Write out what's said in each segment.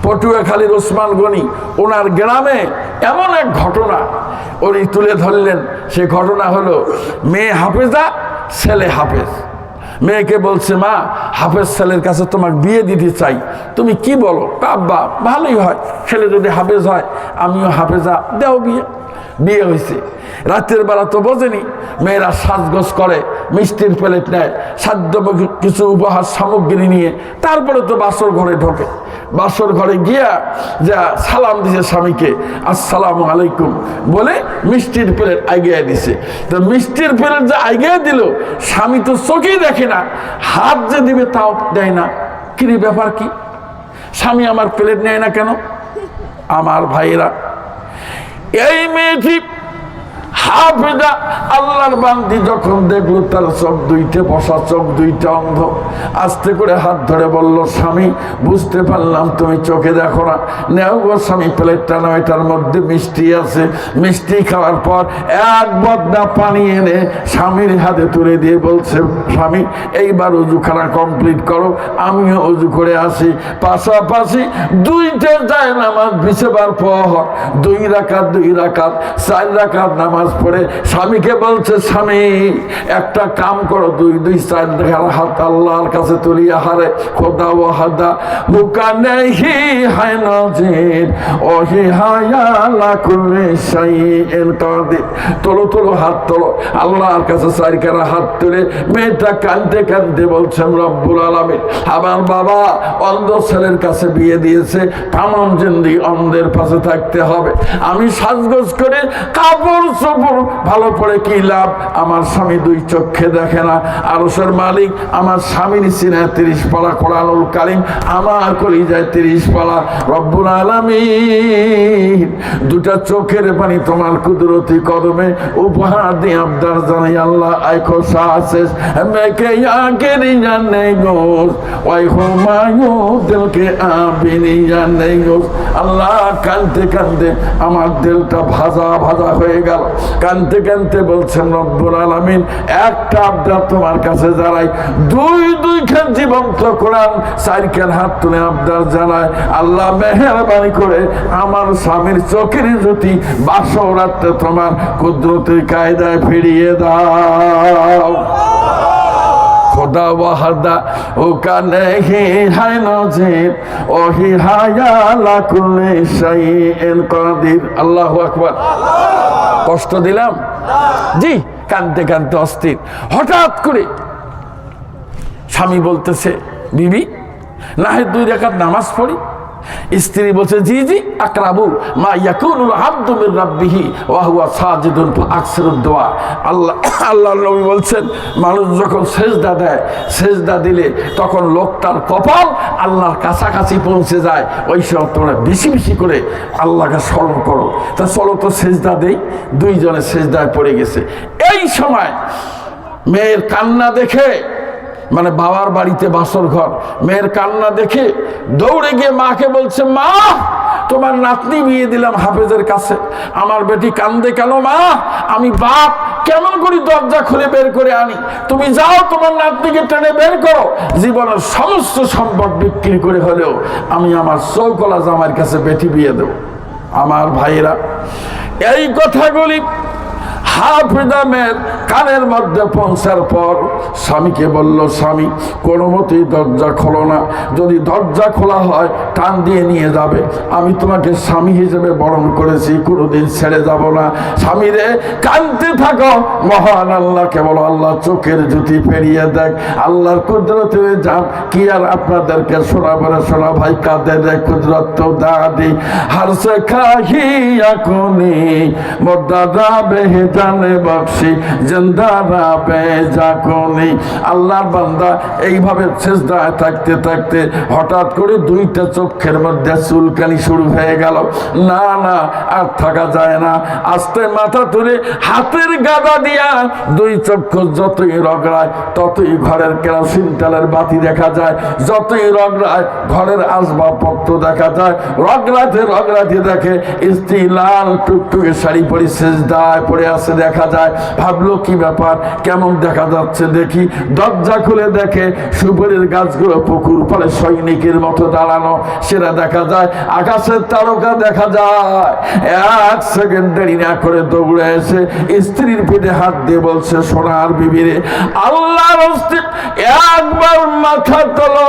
পটুয়াখালীর ওসমান গনি ওনার গ্রামে এমন এক ঘটনা উনি তুলে ধরলেন। সে ঘটনা হলো, মেয়ে হাফেজা, ছেলে হাফেজ। মেয়েকে বলছে, মা হাফেজ ছেলের কাছে তোমাকে বিয়ে দিতে চাই, তুমি কি বলো? আব্বা ভালোই হয়, ছেলে যদি হাফেজ হয়, আমিও হাফেজা, দেও বিয়ে। বিয়ে হয়েছে। রাতের বেলা তো বোঝেনি, মেয়েরা সাজগোজ করে, মিষ্টির প্লেট নেয়, সাধ্য কিছু উপহার সামগ্রী নিয়ে, তারপরে তো বাসর ঘরে ঢোকে। বাসর ঘরে গিয়া যা সালাম দিছে স্বামীকে, আসসালামু আলাইকুম বলে মিষ্টির প্লেট আগিয়ে দিছে। তো মিষ্টির প্লেট যা আগিয়ে দিল, স্বামী তো চোখেই দেখে না, হাত যে দিবে তাও দেয় না। কি ব্যাপার, কি স্বামী আমার প্লেট নেয় না কেন? আমার ভাইয়েরা, এই মেয়েটি হাফেজা আল্লাহর বান্দি যখন দেখলো তার চোখ দুইটা বসা, চোখ দুইটা অন্ধ, আস্তে করে হাত ধরে বলল, স্বামী বুঝতে পারলাম তুমি চোখে দেখো না, নেও গো স্বামী প্লেটটা নাও, এটার মধ্যে মিষ্টি আছে। মিষ্টি খাওয়ার পর এক বদনা পানি এনে স্বামীর হাতে তুলে দিয়ে বলছে, স্বামী এইবার অজুখানা কমপ্লিট করো, আমিও অজু করে আসি। পাশাপাশি দুইটা যায় নামাজ বিছাবার পর 2 রাকাত 2 রাকাত 4 রাকাত নামাজ পড়ে স্বামীকে বলছে, স্বামী একটা কাম করো, 2 4 হাত আল্লাহর কাছে তুলিয়া, হারে খোদা ওয়াহাদা মুকানেহি হায় নাজির ওহি হায়ালা কুল্লি শাইইন কাদির। তোলো হাত তোলো, আল্লাহর কাছে 4 কারা হাত তুলে মেয়েটা কাঁদতে কাঁদতে বলছেন, রব্বুল আলামিন আমার বাবা অন্ধ ছেলের কাছে বিয়ে দিয়েছে, তামাম জিন্দেগি অন্ধের পাশে থাকতে হবে। আমি সাজগোজ করে কাপড় ভালো পড়ে কি লাভ? আমার স্বামী 2 চক্ষে দেখে না। আরশের মালিক আমার স্বামীর সিনায় 30 পারা কোরআনুল কারীম, আমার কলিজায় 30 পারা। রব্বুল আলামিন 2টা চোখের পানি তোমার কুদরতি কদমে উপহার দিয়ে আবদার জানাই, আল্লাহ আইখো সাসেস মেকে আগেরি জানে গোস ওই হুমায়ু দিলকে আবিনি জানে গোস। আল্লাহ কাঁদতে কাঁদতে আমার দিলটা ভাজা ভাজা হয়ে গেল। কানতে কানতে বলছেন, রব্বুল আলামিন একটা আবদার তোমার কাছে জানাই। 2 খান জীবন্ত কোরআন 4 খান হাত তুলে আবদার জানায়, আল্লাহ মেহেরবানি করে আমার স্বামীর চোখের জ্যোতি বাসর রাতে তোমার কুদরতের কায়দায় ফিরিয়ে দাও। খোদা ওয়াহাদা ও কানে হি হায় নজির ওহি হায়ালা কুল্লি শাইইন কাদির। আল্লাহু আকবার। কষ্ট দিলাম? জি। কানতে কানতে অস্থির। হঠাৎ করে স্বামী বলতেছে, বিবি না হয় 2 রাকাত নামাজ পড়ি। স্ত্রী বলছে, জি জি আকরাবু মা ইয়াকুনুল আবদু মির রাব্বিহি ওয়া হুয়া সাজিদুন ফাআকসিরুদ দুআ। আল্লাহর নবী বলছেন, মানুষ যখন সেজদা দেয়, সেজদা দিলে তখন লোকটার কপাল আল্লাহর কাছাকাছি পৌঁছে যায়। ওই সময় তোমরা বেশি বেশি করে আল্লাহকে স্মরণ করো। তা চলো তো সেজদা দেই। 2 জনে সেজদায় পড়ে গেছে। এই সময় মেয়ের কান্না দেখে, মানে বাবার বাড়িতে বাসর ঘর, মেয়ের কান্না দেখে দৌড়ে গিয়ে মাকে বলছে, মা তোমার নাতনি বিয়ে দিলাম হাফেজের কাছে, আমার বেটি কান্দে কেন মা? আমি বাপ কেমন করে দরজা খুলে বের করে আনি? তুমি যাও তোমার নাতনিকে টেনে বের করো। জীবনের সমস্ত সম্পদ বিক্রি করে হলেও আমি আমার চৌকলা জামাইয়ের কাছে বেটি বিয়ে দেব। আমার ভাইরা, এই কথাগুলি হাফেজা মেয়ের কানের মধ্যে পৌঁছার পর স্বামীকে বলল, স্বামী কোনো মতেই দরজা খোলো না, যদি দরজা খোলা হয় টান দিয়ে নিয়ে যাবে। আমি তোমাকে স্বামী হিসেবে বরণ করেছি, কোনোদিন ছেড়ে যাব না। স্বামী রে কাঁদতে থাকো, মহান আল্লাহকে বলো, আল্লাহ চোখের জ্যোতি ফেরিয়ে দেখ, আল্লাহর কুদরতে যান। কি আর আপনাদেরকে শোনাবো না, শোনা ভাই কাঁদে রে কুদরত দাদি হার সে খাহিয়া কোনি মোদাদা বেহেদা বক্সি জিন্দারা বেজা কোনি। আল্লাহর বান্দা এইভাবে সেজদায় থাকতে থাকতে হঠাৎ করে 2টা চোখের মধ্যে চুলকানি শুরু হয়ে গেল। না না আর থাকা যায় না। আস্তে মাথা তুলে হাতের গাদা দিয়া 2 চক্ষু যতই রগড়ায় ততই ঘরের কেরোসিন তেলের বাতি দেখা যায়, যতই রগড়ায় ঘরের আসবাবপত্র দেখা যায়। রগড়াতে রগড়াতে দেখে স্ত্রী লাল টুকটুকে শাড়ি পরে সেজদায় পড়ে আছে। দেখা যায়। ভাবলো কি ব্যাপার, কেমন দেখা যাচ্ছে দেখি। দরজা খুলে দেখে সুপারির গাছগুলো পুকুর পাড়ে সৈনিকের মতো দাঁড়ানো। সেটা দেখা যায়, আকাশের তারকা দেখা যায়। 1 সেকেন্ড দেরি না করে দৌড়ে এসে স্ত্রীর পিঠে হাত দিয়ে বলছে, সোনার বিবিরে, আল্লাহর অস্তিত্ব একবার মাথা তোলো,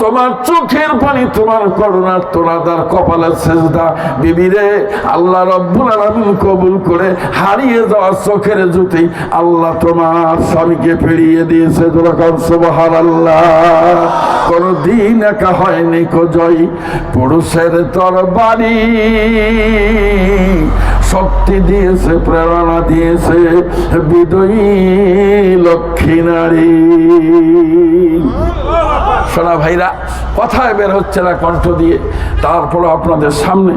তোমার চোখের পানি, তোমার করুণার তোনাদার কপালের সেজদা। বিবিরে, আল্লাহ রব্বুল আলামিন কবুল করে হারিয়ে যাওয়া চোখের জ্যোতি আল্লাহ তোমার স্বামীকে ফিরিয়ে দিয়েছে। যখন সুবহানাল্লাহ। কোনদিন একা হয়নি কো জয় পুরুষের তরবারি, শক্তি দিয়েছে, প্রেরণা দিয়েছে বিদয়ী লক্ষ্মী নারী। সোনা ভাইরা, কথায় বের হচ্ছে না কণ্ঠ দিয়ে, তারপরে আপনাদের সামনে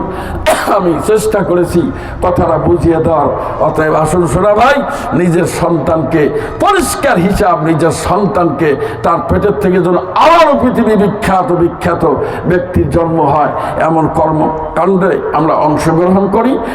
আমি চেষ্টা করেছি কথাটা বুঝিয়ে দেওয়ার। অতএব আসুন সোনা ভাই, নিজের সন্তানকে পরিষ্কার হিসাব, নিজের সন্তানকে তার পেটের থেকে যেন আবারও পৃথিবী বিখ্যাত ব্যক্তির জন্ম হয়, এমন কর্মকাণ্ডে আমরা অংশগ্রহণ করি।